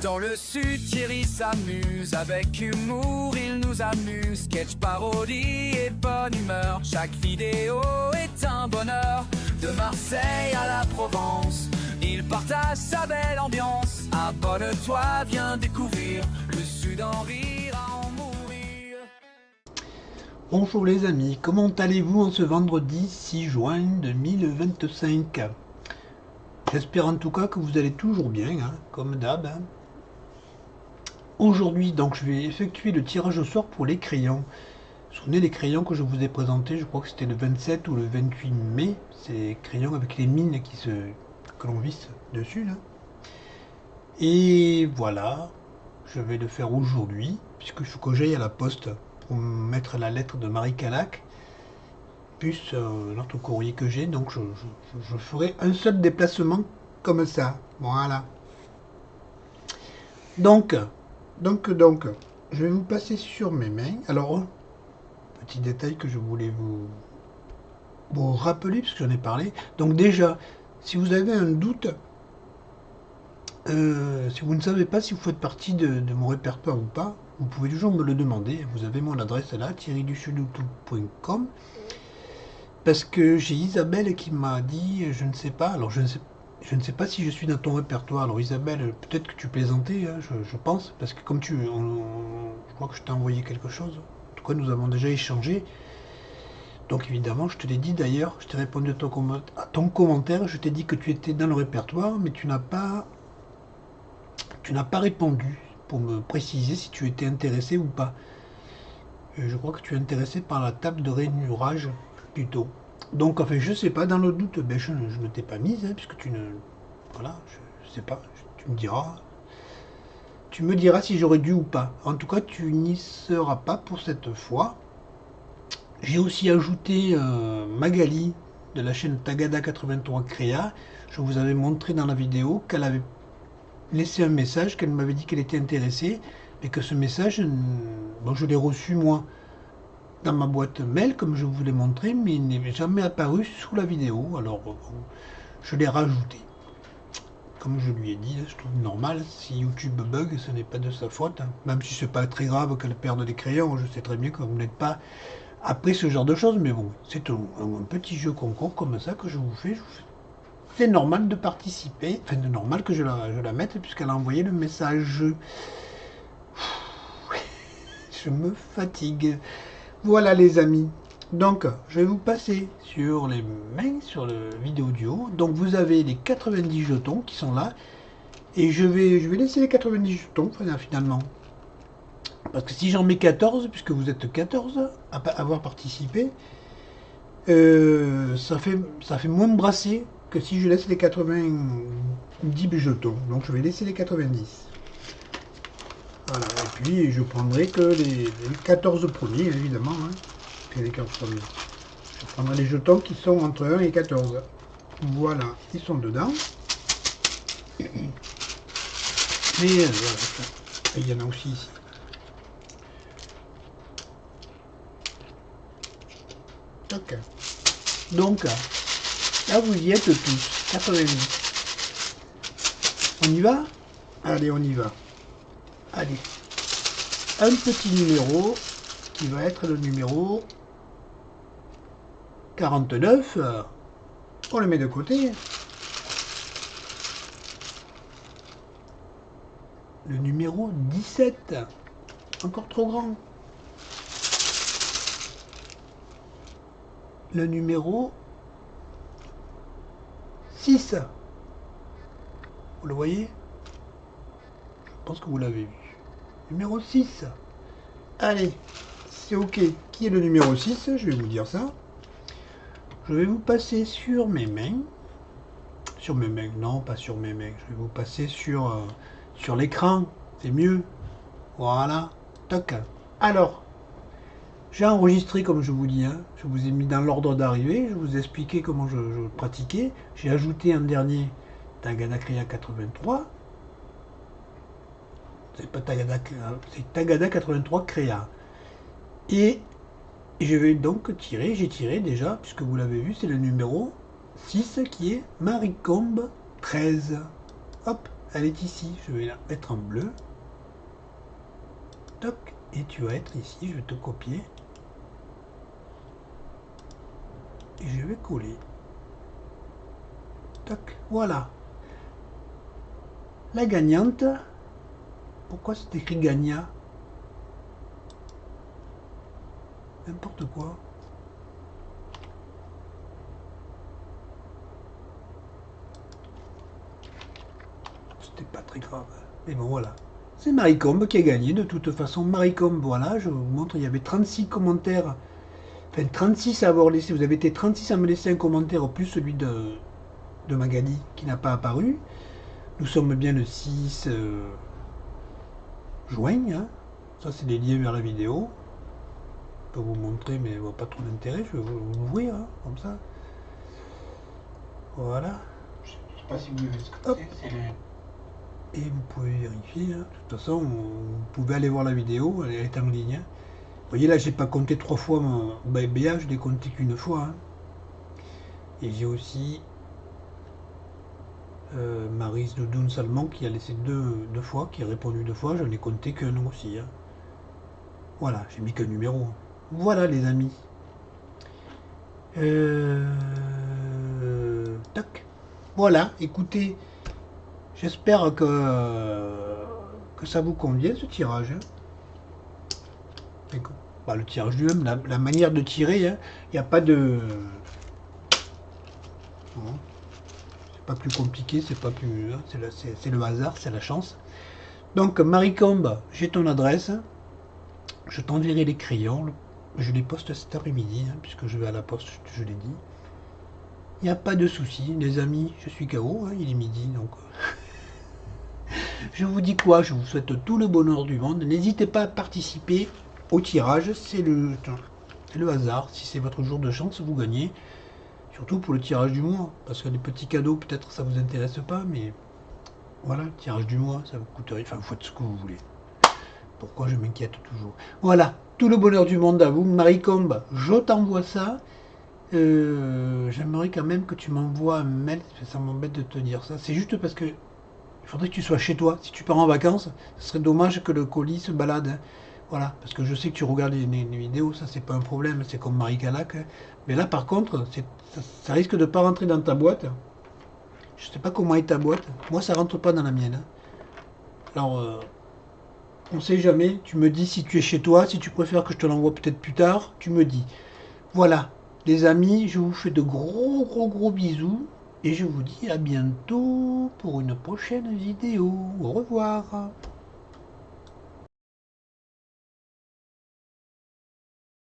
Dans le sud, Thierry s'amuse, avec humour il nous amuse. Sketch, parodie et bonne humeur, chaque vidéo est un bonheur. De Marseille à la Provence, il partage sa belle ambiance. Abonne-toi, viens découvrir le sud, en rire à en mourir. Bonjour les amis, comment allez-vous en ce vendredi 6 juin 2025? J'espère en tout cas que vous allez toujours bien, hein, comme d'hab. Hein. Aujourd'hui, donc, je vais effectuer le tirage au sort pour les crayons. Vous vous souvenez des crayons que je vous ai présentés, je crois que c'était le 27 ou le 28 mai. Ces crayons avec les mines que l'on visse dessus. Là. Et voilà, je vais le faire aujourd'hui, puisqu'il faut que j'aille à la poste pour mettre la lettre de Marie Calac, plus l'autre courrier que j'ai. Donc je ferai un seul déplacement comme ça. Voilà. Donc, je vais vous passer sur mes mains. Alors, petit détail que je voulais vous rappeler, parce que j'en ai parlé. Donc déjà, si vous avez un doute, si vous ne savez pas si vous faites partie de mon répertoire ou pas, vous pouvez toujours me le demander. Vous avez mon adresse là, thierryduchesyoutube.com. Parce que j'ai Isabelle qui m'a dit, je ne sais pas, alors je ne sais pas si je suis dans ton répertoire. Alors Isabelle, peut-être que tu plaisantais, hein, je pense, parce que comme je crois que je t'ai envoyé quelque chose. En tout cas, nous avons déjà échangé. Donc évidemment, je te l'ai dit d'ailleurs, je t'ai répondu à ton commentaire, je t'ai dit que tu étais dans le répertoire, mais tu n'as pas répondu pour me préciser si tu étais intéressé ou pas. Je crois que tu es intéressé par la table de rainurage plutôt. Donc, enfin, je sais pas, dans le doute, ben, je ne t'ai pas mise, hein, puisque tu ne... Voilà, je sais pas, tu me diras. Tu me diras si j'aurais dû ou pas. En tout cas, tu n'y seras pas pour cette fois. J'ai aussi ajouté Magali de la chaîne Tagada83 Créa. Je vous avais montré dans la vidéo qu'elle avait laissé un message, qu'elle m'avait dit qu'elle était intéressée, mais que ce message, bon, je l'ai reçu moi dans ma boîte mail, comme je vous l'ai montré, mais il n'est jamais apparu sous la vidéo. Alors, bon, je l'ai rajouté. Comme je lui ai dit, je trouve normal. Si YouTube bug, ce n'est pas de sa faute. Hein. Même si c'est pas très grave qu'elle perde des crayons, je sais très bien que vous n'êtes pas après ce genre de choses, mais bon, c'est un petit jeu concours comme ça que je vous fais. C'est normal de participer, enfin de normal que je la mette puisqu'elle a envoyé le message. Je me fatigue. Voilà les amis. Donc je vais vous passer sur les mains, sur le vidéo audio. Donc vous avez les 90 jetons qui sont là. Et je vais laisser les 90 jetons finalement. Parce que si j'en mets 14, puisque vous êtes 14 à avoir participé, ça fait moins de brasser que si je laisse les 90 jetons. Donc je vais laisser les 90. Voilà, et puis je prendrai que les 14 premiers, évidemment. Hein, les 14 premiers. Je prendrai les jetons qui sont entre 1 et 14. Voilà, ils sont dedans. Mais voilà, il y en a aussi ici. Okay. Donc, là vous y êtes tous, 90. On y va? Allez, on y va. Allez. Un petit numéro qui va être le numéro 49. On le met de côté. Le numéro 17. Encore trop grand. Le numéro 6. Vous le voyez? Je pense que vous l'avez vu. Numéro 6. Allez, c'est ok. Qui est le numéro 6? Je vais vous dire ça. Je vais vous passer sur mes mains. Sur mes mains, non, pas sur mes mains. Je vais vous passer sur l'écran. C'est mieux. Voilà. Toc. Alors, j'ai enregistré comme je vous dis, hein. Je vous ai mis dans l'ordre d'arrivée, je vous ai expliqué comment je pratiquais. J'ai ajouté un dernier Tagada Créa 83. C'est pas Tagada, c'est Tagada 83 Créa. Et je vais donc tirer, j'ai tiré déjà, puisque vous l'avez vu, c'est le numéro 6 qui est Maricombe 13. Hop, elle est ici. Je vais la mettre en bleu. Toc. Et tu vas être ici. Je vais te copier. Et je vais coller. Toc. Voilà. La gagnante. Pourquoi c'est écrit gagnant? N'importe quoi. C'était pas très grave. Mais bon, voilà. C'est Marie Combe qui a gagné. De toute façon, Marie Combe, voilà, je vous montre, il y avait 36 commentaires. Enfin, 36 à avoir laissé. Vous avez été 36 à me laisser un commentaire, plus celui de Magali qui n'a pas apparu. Nous sommes bien le 6 juin. Hein. Ça, c'est les liens vers la vidéo. Je peux vous montrer, mais il n'y a pas trop d'intérêt. Je vais vous l'ouvrir, hein, comme ça. Voilà. Je ne sais pas si vous avez ce que c'est. Et vous pouvez vérifier. Hein. De toute façon, vous pouvez aller voir la vidéo. Elle est en ligne. Hein. Vous voyez, là, j'ai pas compté 3 fois mon BA. Je l'ai compté qu'une fois. Hein. Et j'ai aussi Maryse de Doun Salmon qui a laissé deux fois, qui a répondu 2 fois. Je n'ai compté qu'un aussi. Hein. Voilà, j'ai mis qu'un numéro. Voilà, les amis. Tac. Voilà, écoutez, j'espère que ça vous convient ce tirage. Hein. Bah, le tirage lui-même, la manière de tirer, il n'y a pas de... Bon. C'est pas plus compliqué, c'est pas plus... Hein, c'est le hasard, c'est la chance. Donc, Marie Combe, j'ai ton adresse. Je t'enverrai les crayons. Je les poste cet après-midi, hein, puisque je vais à la poste, je l'ai dit. Il n'y a pas de souci, les amis, je suis KO, hein, il est midi, donc... Je vous dis quoi? Je vous souhaite tout le bonheur du monde. N'hésitez pas à participer au tirage, c'est le hasard. Si c'est votre jour de chance, vous gagnez. Surtout pour le tirage du mois, parce que les petits cadeaux, peut-être ça vous intéresse pas, mais voilà, le tirage du mois, ça vous coûte rien. Enfin, vous faites ce que vous voulez. Pourquoi je m'inquiète toujours? Voilà, tout le bonheur du monde à vous. Marie Combe, je t'envoie ça. J'aimerais quand même que tu m'envoies un mail, ça m'embête de te dire ça. C'est juste parce que il faudrait que tu sois chez toi. Si tu pars en vacances, ce serait dommage que le colis se balade. Hein. Voilà, parce que je sais que tu regardes les vidéos, ça c'est pas un problème, c'est comme Marie Calac. Hein. Mais là par contre, ça risque de ne pas rentrer dans ta boîte. Je sais pas comment est ta boîte. Moi ça rentre pas dans la mienne. Hein. Alors, on sait jamais. Tu me dis si tu es chez toi, si tu préfères que je te l'envoie peut-être plus tard, tu me dis. Voilà, les amis, je vous fais de gros bisous. Et je vous dis à bientôt pour une prochaine vidéo. Au revoir.